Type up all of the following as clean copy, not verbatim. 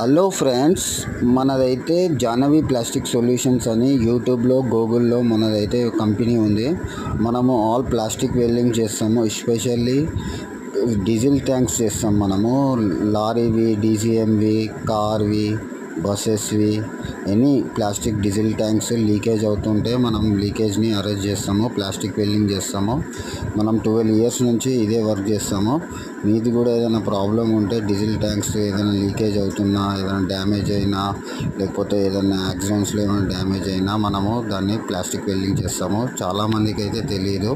Hello friends, మనదైతే Jahnavi plastic solutions అని యూట్యూబ్లో గూగుల్లో మనదైతే కంపెనీ ఉంది. మనము ఆల్ ప్లాస్టిక్ వెల్డింగ్ చేస్తాము. ఎస్పెషల్లీ డీజిల్ ట్యాంక్స్ చేస్తాం. మనము లారీవి, డీసీఎంవి, కార్వి, బస్సెస్వి, any plastic diesel tanks leakage అవుతుంటే మనం లీకేజ్ని అరెస్ట్ చేస్తాము. ప్లాస్టిక్ వెల్డింగ్ చేస్తాము. మనం 12 ఇయర్స్ నుంచి ఇదే వర్క్ చేస్తాము. మీది కూడా ఏదైనా ప్రాబ్లం ఉంటే డీజిల్ ట్యాంక్స్ ఏదైనా లీకేజ్ అవుతున్నా, ఏదైనా డ్యామేజ్ అయినా, లేకపోతే ఏదైనా యాక్సిడెంట్స్లో ఏమైనా డ్యామేజ్ అయినా మనము దాన్ని ప్లాస్టిక్ వెల్డింగ్ చేస్తాము. చాలామందికి అయితే తెలియదు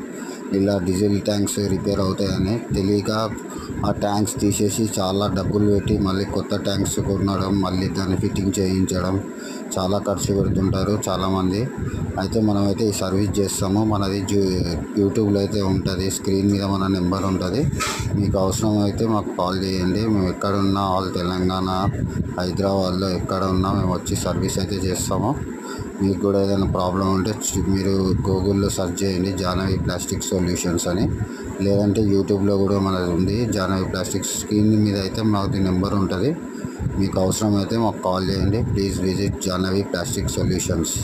ఇలా డీజిల్ ట్యాంక్స్ రిపేర్ అవుతాయని. తెలియక ఆ ట్యాంక్స్ తీసేసి చాలా డబ్బులు పెట్టి మళ్ళీ కొత్త ట్యాంక్స్ కొనడం, మళ్ళీ దాన్ని ఫిట్టింగ్ చేయించడం చాలా ఖర్చు పెడుతుంటారు చాలామంది. అయితే మనమైతే ఈ సర్వీస్ చేస్తాము. మనది యూట్యూబ్లో అయితే ఉంటుంది, స్క్రీన్ మీద మన నెంబర్ ఉంటుంది. మీకు అవసరం అయితే మాకు కాల్ చేయండి. మేము ఎక్కడున్నా, ఆల్ తెలంగాణ, హైదరాబాద్లో ఎక్కడ ఉన్నా మేము వచ్చి సర్వీస్ అయితే చేస్తాము. మీకు కూడా ఏదైనా ప్రాబ్లం ఉంటే మీరు గూగుల్లో సెర్చ్ చేయండి జాహ్నవి ప్లాస్టిక్ సొల్యూషన్స్ అని. లేదంటే యూట్యూబ్లో కూడా మనది ఉంది జాహ్నవి ప్లాస్టిక్. స్క్రీన్ మీద అయితే మాకు నెంబర్ ఉంటుంది. మీకు అవసరం అయితే మాకు కాల్ చేయండి. Please visit Jahnavi plastic solutions.